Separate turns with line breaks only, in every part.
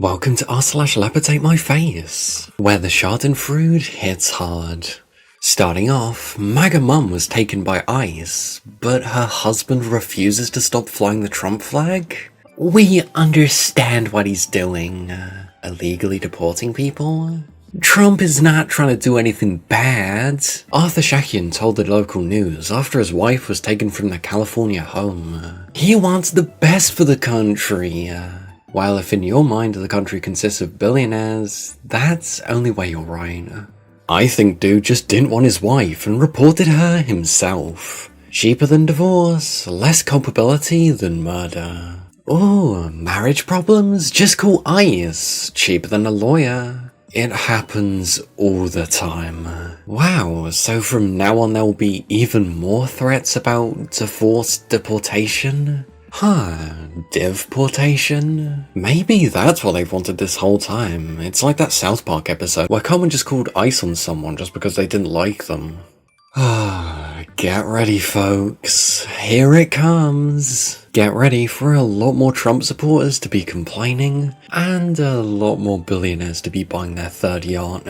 Welcome to r/leopardsatemyface, where the schadenfreude hits hard. Starting off, MAGA mum was taken by ICE, but her husband refuses to stop flying the Trump flag? We understand what he's doing. Illegally deporting people? Trump is not trying to do anything bad. Arthur Shakian told the local news after his wife was taken from their California home. He wants the best for the country. While if in your mind the country consists of billionaires, that's only where you're right. I think dude just didn't want his wife and reported her himself. Cheaper than divorce, less culpability than murder. Oh, marriage problems? Just call ICE. Cheaper than a lawyer. It happens all the time. Wow, so from now on there will be even more threats about divorce deportation? Divportation? Maybe that's what they've wanted this whole time. It's like that South Park episode where Carmen just called ice on someone just because they didn't like them. Get ready folks, here it comes. Get ready for a lot more Trump supporters to be complaining, and a lot more billionaires to be buying their third yacht.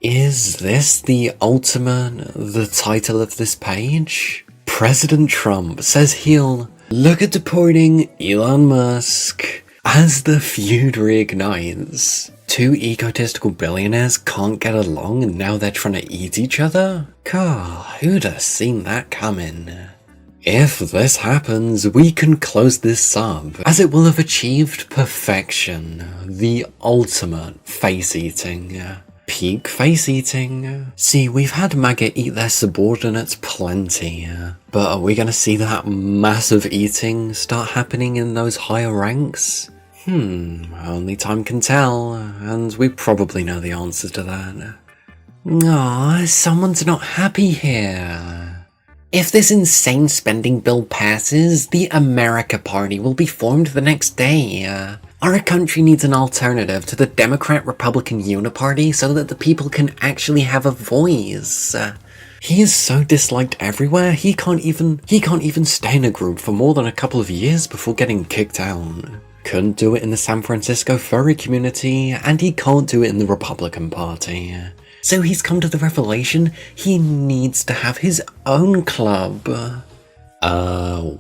Is this the title of this page? President Trump says he'll look at deporting Elon Musk. As the feud reignites, two egotistical billionaires can't get along and now they're trying to eat each other? God, who'd have seen that coming? If this happens, we can close this sub, as it will have achieved perfection, the ultimate face-eating. Peak face-eating. See, we've had MAGA eat their subordinates plenty, but are we gonna see that massive eating start happening in those higher ranks? Only time can tell, and we probably know the answer to that. Aw, someone's not happy here. If this insane spending bill passes, the America Party will be formed the next day. Our country needs an alternative to the Democrat-Republican Uniparty so that the people can actually have a voice. He is so disliked everywhere, he can't even stay in a group for more than a couple of years before getting kicked out. Couldn't do it in the San Francisco furry community, and he can't do it in the Republican Party. So he's come to the revelation he needs to have his own club.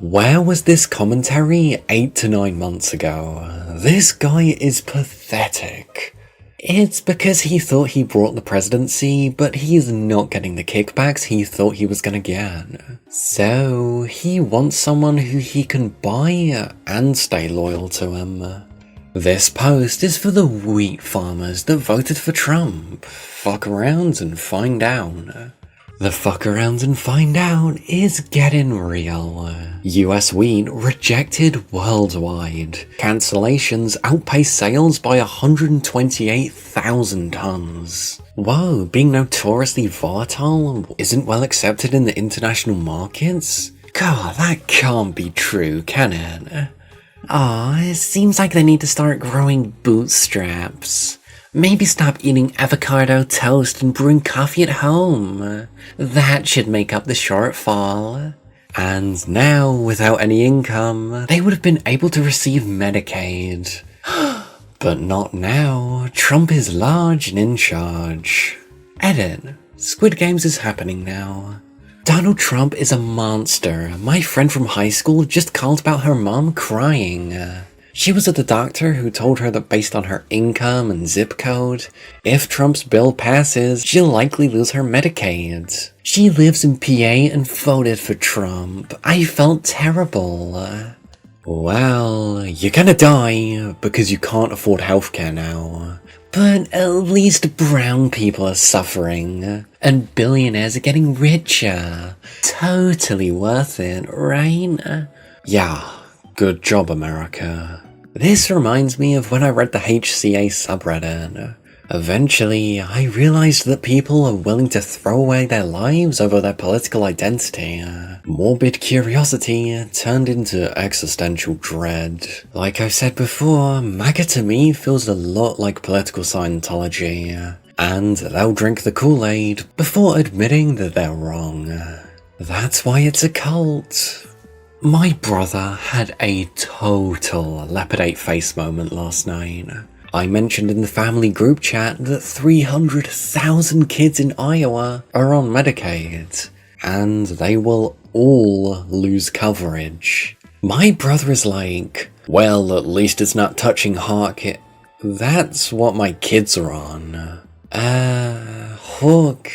Where was this commentary 8 to 9 months ago? This guy is pathetic. It's because he thought he brought the presidency, but he's not getting the kickbacks he thought he was gonna get. So, he wants someone who he can buy and stay loyal to him. This post is for the wheat farmers that voted for Trump. Fuck around and find out. The fuck around and find out is getting real. US wheat rejected worldwide. Cancellations outpace sales by 128,000 tons. Whoa, being notoriously volatile isn't well accepted in the international markets? God, that can't be true, can it? It seems like they need to start growing bootstraps. Maybe stop eating avocado toast and brewing coffee at home. That should make up the shortfall. And now, without any income, they would have been able to receive Medicaid. But not now. Trump is large and in charge. Edit. Squid Games is happening now. Donald Trump is a monster. My friend from high school just called about her mom crying. She was at the doctor who told her that based on her income and zip code, if Trump's bill passes, she'll likely lose her Medicaid. She lives in PA and voted for Trump. I felt terrible. Well, you're gonna die because you can't afford healthcare now. But at least brown people are suffering, and billionaires are getting richer. Totally worth it, right? Yeah, good job, America. This reminds me of when I read the HCA subreddit. Eventually, I realized that people are willing to throw away their lives over their political identity. Morbid curiosity turned into existential dread. Like I've said before, MAGA to me feels a lot like political Scientology. And they'll drink the Kool-Aid before admitting that they're wrong. That's why it's a cult. My brother had a total leopard-8-face moment last night. I mentioned in the family group chat that 300,000 kids in Iowa are on Medicaid, and they will all lose coverage. My brother is like, well, at least it's not touching Hawk. That's what my kids are on. Hawk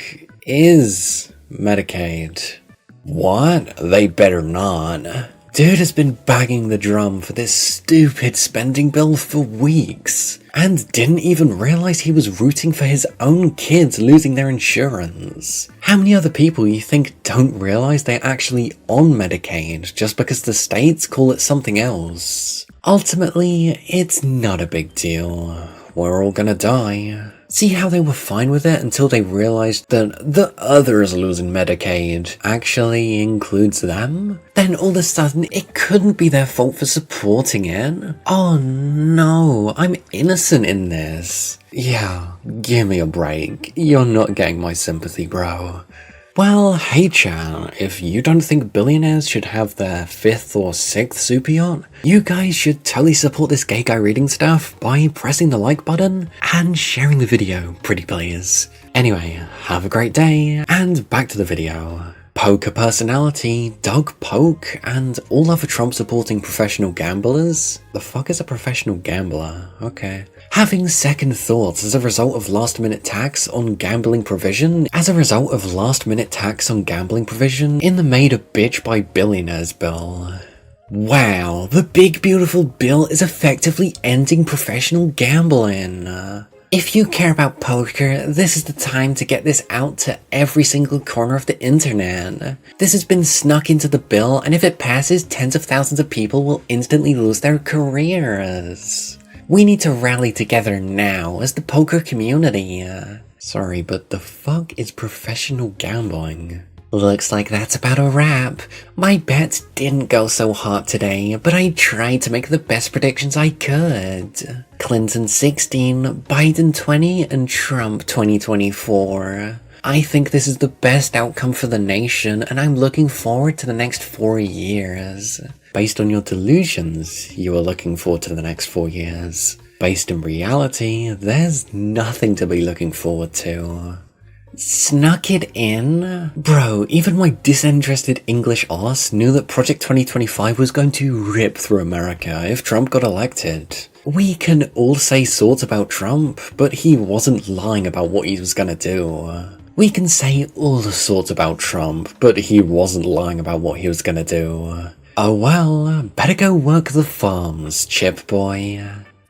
is Medicaid. What? They better not. Dude has been banging the drum for this stupid spending bill for weeks, and didn't even realize he was rooting for his own kids losing their insurance. How many other people you think don't realize they're actually on Medicaid just because the states call it something else? Ultimately, it's not a big deal. We're all gonna die. See how they were fine with it until they realized that the others losing Medicaid actually includes them? Then all of a sudden it couldn't be their fault for supporting it? Oh no, I'm innocent in this. Yeah, give me a break. You're not getting my sympathy, bro. Well, hey chat, if you don't think billionaires should have their 5th or 6th super yacht, you guys should totally support this gay guy reading stuff by pressing the like button and sharing the video, pretty please. Anyway, have a great day, and back to the video. Poker personality Doug Polk and all other Trump-supporting professional gamblers? The fuck is a professional gambler? Okay. Having second thoughts as a result of last-minute tax on gambling provision in the Made a Bitch by Billionaires bill. Wow, the big beautiful bill is effectively ending professional gambling. If you care about poker, this is the time to get this out to every single corner of the internet. This has been snuck into the bill, and if it passes, tens of thousands of people will instantly lose their careers. We need to rally together now as the poker community. Sorry, but the fuck is professional gambling? Looks like that's about a wrap. My bets didn't go so hot today, but I tried to make the best predictions I could. Clinton 16, Biden 20, and Trump 2024. I think this is the best outcome for the nation, and I'm looking forward to the next 4 years. Based on your delusions, you are looking forward to the next 4 years. Based in reality, there's nothing to be looking forward to. Snuck it in? Bro, even my disinterested English arse knew that Project 2025 was going to rip through America if Trump got elected. We can all say sorts about Trump, but he wasn't lying about what he was gonna do. We can say all the sorts about Trump, but he wasn't lying about what he was gonna do. Oh well, better go work the farms, chip boy.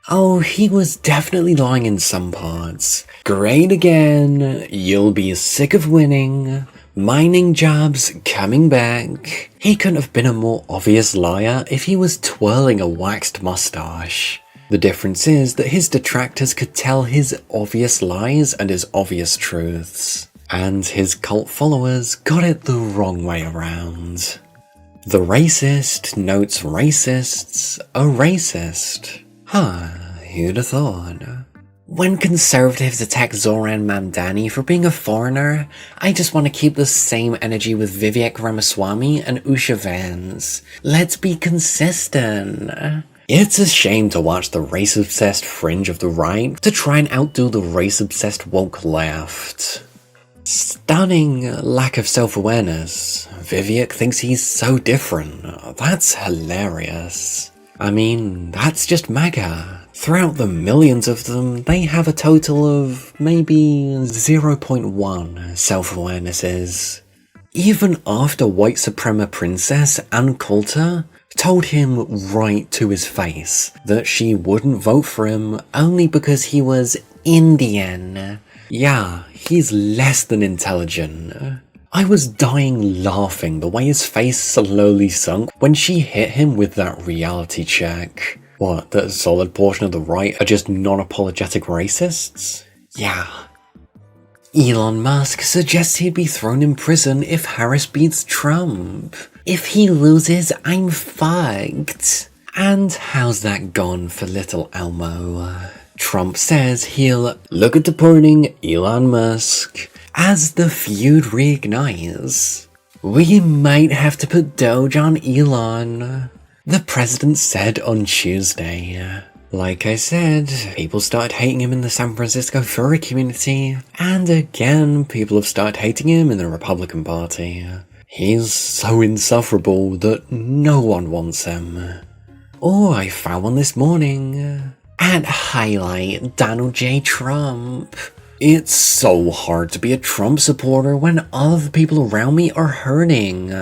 Oh, he was definitely lying in some parts. Great again, you'll be sick of winning. Mining jobs coming back. He couldn't have been a more obvious liar if he was twirling a waxed mustache. The difference is that his detractors could tell his obvious lies and his obvious truths. And his cult followers got it the wrong way around. The racist notes racists a racist. Huh, who'd have thought? When conservatives attack Zoran Mamdani for being a foreigner, I just want to keep the same energy with Vivek Ramaswamy and Usha Vance. Let's be consistent. It's a shame to watch the race-obsessed fringe of the right to try and outdo the race-obsessed woke left. Stunning lack of self-awareness. Vivek thinks he's so different. That's hilarious. I mean, that's just MAGA. Throughout the millions of them, they have a total of maybe 0.1 self-awarenesses. Even after white suprema princess Ann Coulter told him right to his face that she wouldn't vote for him only because he was Indian. Yeah, he's less than intelligent. I was dying laughing the way his face slowly sunk when she hit him with that reality check. What, that a solid portion of the right are just non-apologetic racists? Yeah. Elon Musk suggests he'd be thrown in prison if Harris beats Trump. If he loses, I'm fucked. And how's that gone for little Elmo? Trump says he'll look at deporting Elon Musk as the feud reignites. We might have to put Doge on Elon, the president said on Tuesday. Like I said, people started hating him in the San Francisco furry community, and again, people have started hating him in the Republican Party. He's so insufferable that no one wants him. Oh, I found one this morning. At highlight Donald J. Trump. It's so hard to be a Trump supporter when all of the people around me are hurting.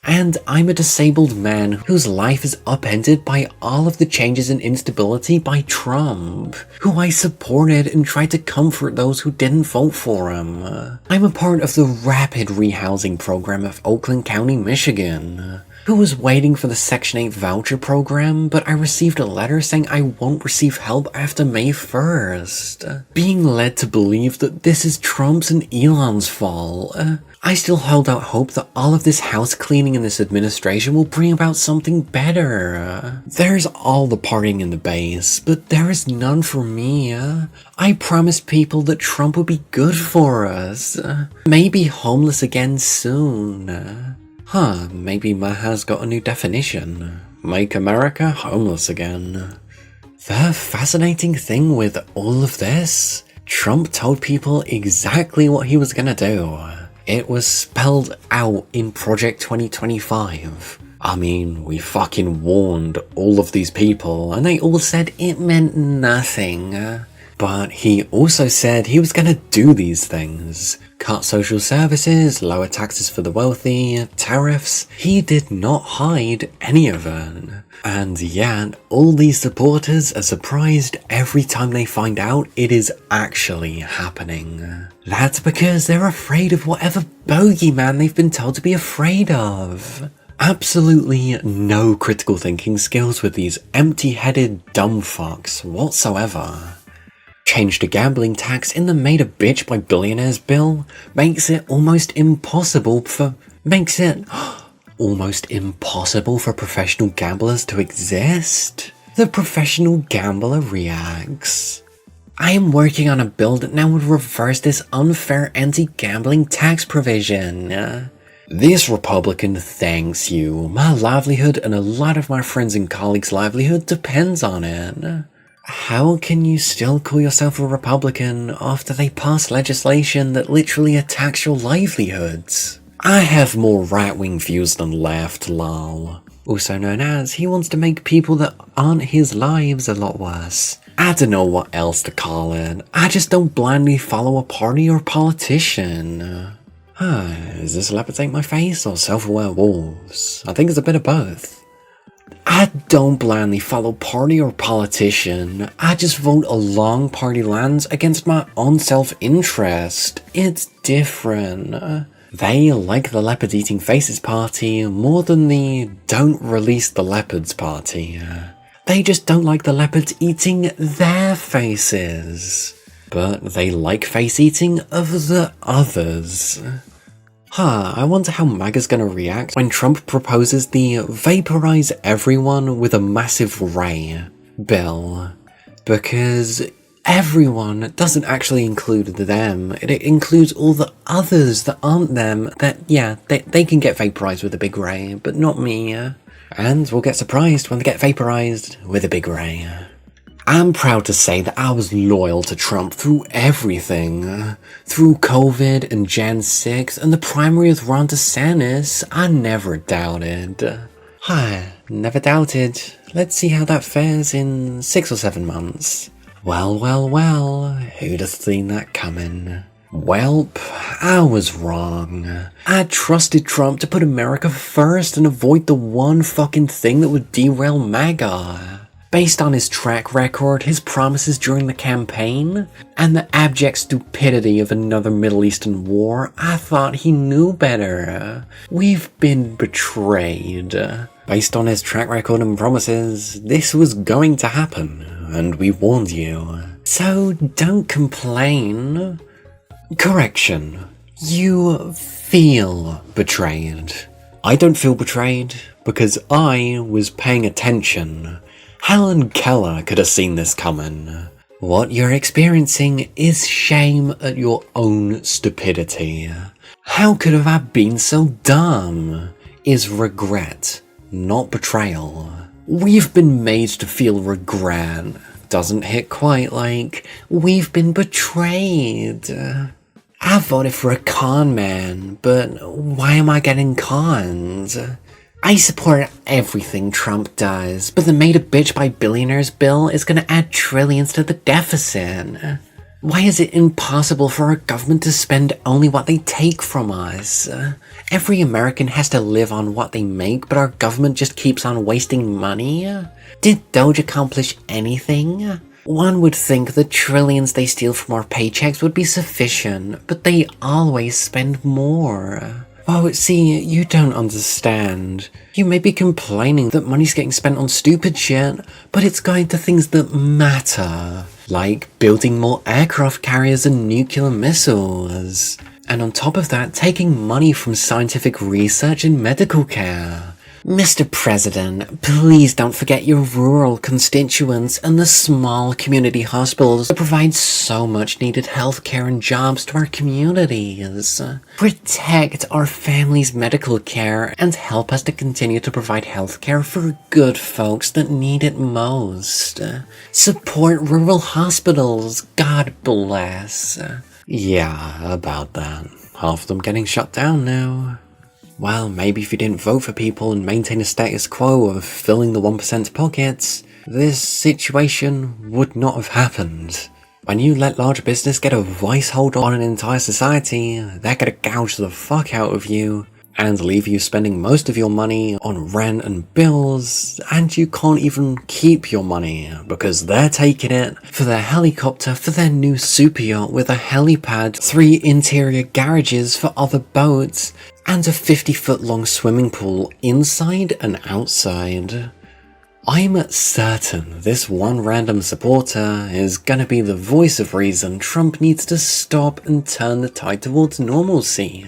And I'm a disabled man whose life is upended by all of the changes and instability by Trump, who I supported and tried to comfort those who didn't vote for him. I'm a part of the rapid rehousing program of Oakland County, Michigan, who was waiting for the Section 8 voucher program, but I received a letter saying I won't receive help after May 1st. Being led to believe that this is Trump's and Elon's fault. I still hold out hope that all of this house cleaning in this administration will bring about something better. There's all the partying in the base, but there is none for me. I promised people that Trump would be good for us. Maybe homeless again soon. Maybe MAGA's got a new definition. Make America homeless again. The fascinating thing with all of this, Trump told people exactly what he was gonna do. It was spelled out in Project 2025. I mean, we fucking warned all of these people, and they all said it meant nothing. But he also said he was gonna do these things. Cut social services, lower taxes for the wealthy, tariffs. He did not hide any of it. And yet, all these supporters are surprised every time they find out it is actually happening. That's because they're afraid of whatever bogeyman they've been told to be afraid of. Absolutely no critical thinking skills with these empty-headed dumb fucks whatsoever. Changed the gambling tax in the Made a Bitch by Billionaires bill makes it almost impossible for professional gamblers to exist. The professional gambler reacts. I am working on a bill that now would reverse this unfair anti-gambling tax provision. This Republican thanks you. My livelihood and a lot of my friends and colleagues' livelihood depends on it. How can you still call yourself a Republican after they pass legislation that literally attacks your livelihoods? I have more right-wing views than left, lol. Also known as, he wants to make people that aren't his lives a lot worse. I don't know what else to call it. I just don't blindly follow a party or politician. Is this leopards ate my face or self-aware wolves? I think it's a bit of both. I don't blindly follow party or politician. I just vote along party lines against my own self-interest. It's different. They like the leopard eating faces party more than the don't release the leopards party. They just don't like the leopards eating their faces. But they like face eating of the others. I wonder how MAGA's gonna react when Trump proposes the vaporize everyone with a massive ray bill. Because everyone doesn't actually include them. It includes all the others that aren't them that, yeah, they can get vaporized with a big ray, but not me. And we'll get surprised when they get vaporized with a big ray. I'm proud to say that I was loyal to Trump through everything. Through COVID and Jan 6 and the primary with Ron DeSantis, I never doubted. Never doubted. Let's see how that fares in 6 or 7 months. Well, who'd have seen that coming? Welp, I was wrong. I trusted Trump to put America first and avoid the one fucking thing that would derail MAGA. Based on his track record, his promises during the campaign, and the abject stupidity of another Middle Eastern war, I thought he knew better. We've been betrayed. Based on his track record and promises, this was going to happen, and we warned you. So don't complain. Correction. You feel betrayed. I don't feel betrayed because I was paying attention. Helen Keller could have seen this coming. What you're experiencing is shame at your own stupidity. How could have I been so dumb? Is regret, not betrayal. We've been made to feel regret. Doesn't hit quite like we've been betrayed. I voted for a con man, but why am I getting conned? I support everything Trump does, but the made a bitch by billionaires bill is gonna add trillions to the deficit. Why is it impossible for our government to spend only what they take from us? Every American has to live on what they make, but our government just keeps on wasting money? Did Doge accomplish anything? One would think the trillions they steal from our paychecks would be sufficient, but they always spend more. Oh, see, you don't understand. You may be complaining that money's getting spent on stupid shit, but it's going to things that matter. Like building more aircraft carriers and nuclear missiles. And on top of that, taking money from scientific research and medical care. Mr. President, please don't forget your rural constituents and the small community hospitals that provide so much needed healthcare and jobs to our communities. Protect our families' medical care and help us to continue to provide healthcare for good folks that need it most. Support rural hospitals, God bless. Yeah, about that. Half of them getting shut down now. Well, maybe if you didn't vote for people and maintain a status quo of filling the 1% pockets, this situation would not have happened. When you let large business get a vice hold on an entire society, they're gonna gouge the fuck out of you and leave you spending most of your money on rent and bills, and you can't even keep your money because they're taking it for their helicopter for their new super yacht with a helipad, 3 interior garages for other boats, and a 50-foot long swimming pool inside and outside. I'm certain this one random supporter is gonna be the voice of reason Trump needs to stop and turn the tide towards normalcy.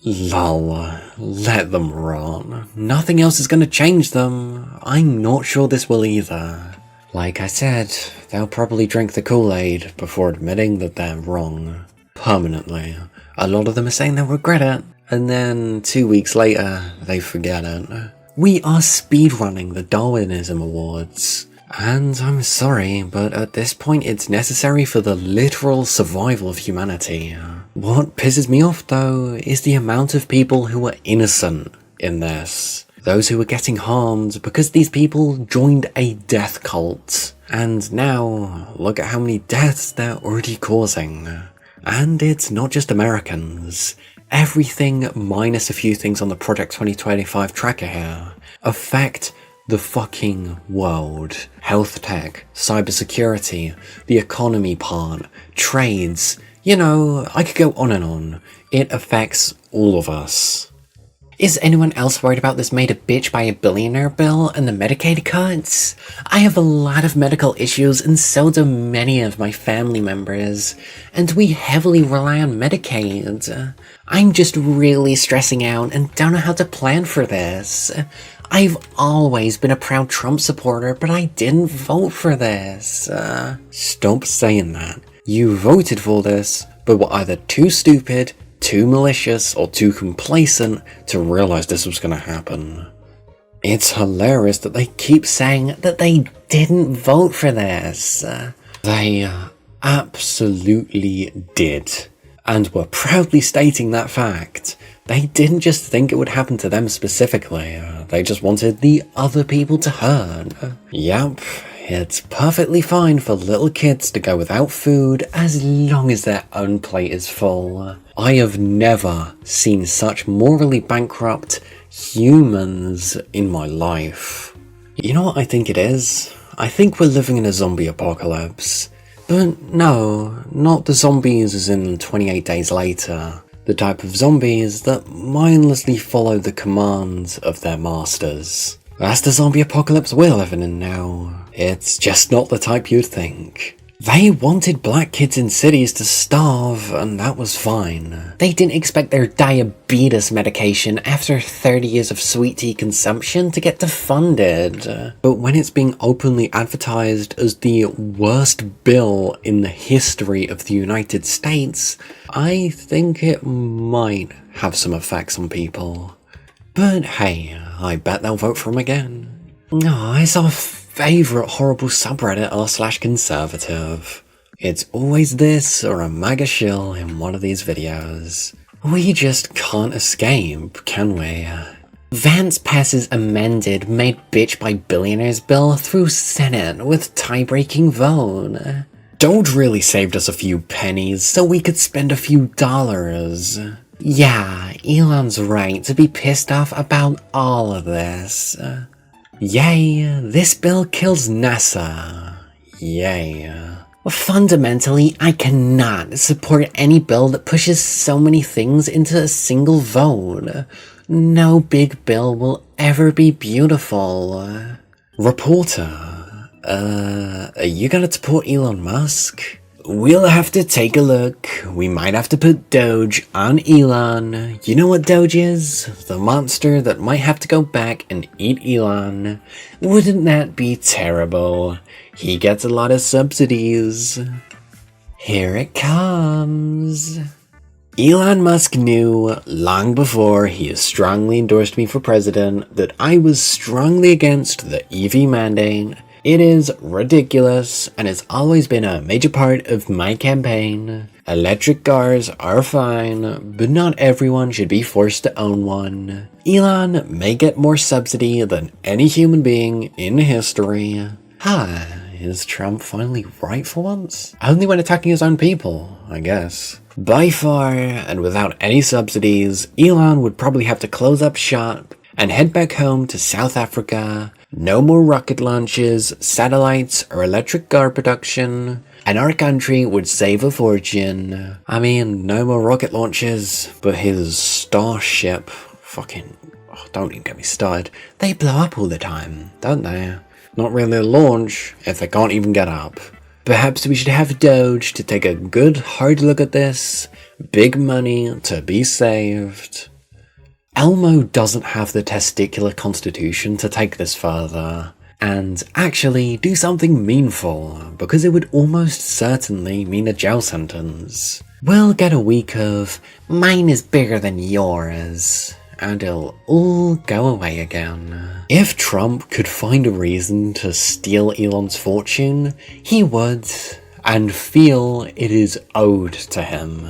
Lol, let them rot. Nothing else is gonna change them. I'm not sure this will either. Like I said, they'll probably drink the Kool-Aid before admitting that they're wrong. Permanently. A lot of them are saying they'll regret it, and then 2 weeks later, they forget it. We are speedrunning the Darwinism Awards. And I'm sorry, but at this point it's necessary for the literal survival of humanity. What pisses me off though is the amount of people who are innocent in this. Those who are getting harmed because these people joined a death cult. And now, look at how many deaths they're already causing. And it's not just Americans. Everything minus a few things on the Project 2025 tracker here affect the fucking world. Health tech, cybersecurity, the economy part, trades. You know, I could go on and on. It affects all of us. Is anyone else worried about this made a bitch by a billionaire bill and the Medicaid cuts? I have a lot of medical issues and so do many of my family members, and we heavily rely on Medicaid. I'm just really stressing out and don't know how to plan for this. I've always been a proud Trump supporter, but I didn't vote for this. Stop saying that. You voted for this, but were either too stupid, too malicious, or too complacent to realize this was gonna happen. It's hilarious that they keep saying that they didn't vote for this. They absolutely did, and were proudly stating that fact. They didn't just think it would happen to them specifically, they just wanted the other people to hurt. Yep, it's perfectly fine for little kids to go without food as long as their own plate is full. I have never seen such morally bankrupt humans in my life. You know what I think it is? I think we're living in a zombie apocalypse. But no, not the zombies as in 28 Days Later. The type of zombies that mindlessly follow the commands of their masters. That's the zombie apocalypse we're living in now. It's just not the type you'd think. They wanted black kids in cities to starve, and that was fine. They didn't expect their diabetes medication after 30 years of sweet tea consumption to get defunded. But when it's being openly advertised as the worst bill in the history of the United States, I think it might have some effects on people. But hey, I bet they'll vote for him again. Oh, it's our favourite horrible subreddit r/conservative. It's always this or a MAGA shill in one of these videos. We just can't escape, can we? Vance passes amended made bitch by billionaires bill through Senate with tie-breaking vote. Doge really saved us a few pennies so we could spend a few dollars. Yeah, Elon's right to be pissed off about all of this. Yay, this bill kills NASA. Yay. Fundamentally, I cannot support any bill that pushes so many things into a single vote. No big bill will ever be beautiful. Reporter, are you gonna support Elon Musk? We'll have to take a look. We might have to put Doge on Elon. You know what Doge is? The monster that might have to go back and eat Elon. Wouldn't that be terrible? He gets a lot of subsidies. Here it comes. Elon Musk knew, long before he strongly endorsed me for president, that I was strongly against the EV mandate. It is ridiculous, and it's always been a major part of my campaign. Electric cars are fine, but not everyone should be forced to own one. Elon may get more subsidy than any human being in history. Is Trump finally right for once? Only when attacking his own people, I guess. By far, and without any subsidies, Elon would probably have to close up shop and head back home to South Africa. No more rocket launches, satellites, or electric car production, and our country would save a fortune. I mean, no more rocket launches, but his Starship, don't even get me started. They blow up all the time, don't they? Not really a launch, if they can't even get up. Perhaps we should have Doge to take a good hard look at this. Big money to be saved. Elmo doesn't have the testicular constitution to take this further, and actually do something meaningful, because it would almost certainly mean a jail sentence. We'll get a week of, mine is bigger than yours, and it'll all go away again. If Trump could find a reason to steal Elon's fortune, he would, and feel it is owed to him.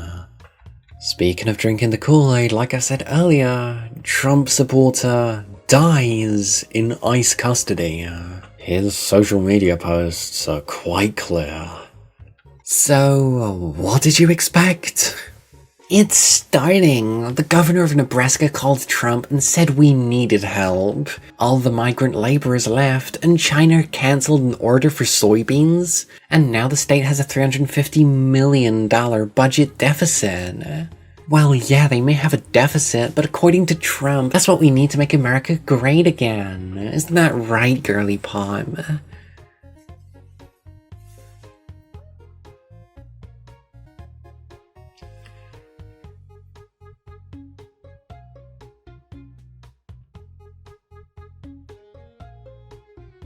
Speaking of drinking the Kool-Aid, like I said earlier, Trump supporter dies in ICE custody. His social media posts are quite clear. So, what did you expect? It's starting. The governor of Nebraska called Trump and said we needed help. All the migrant laborers left, and China cancelled an order for soybeans, and now the state has a $350 million budget deficit. Well, yeah, they may have a deficit, but according to Trump, that's what we need to make America great again. Isn't that right, girly pop?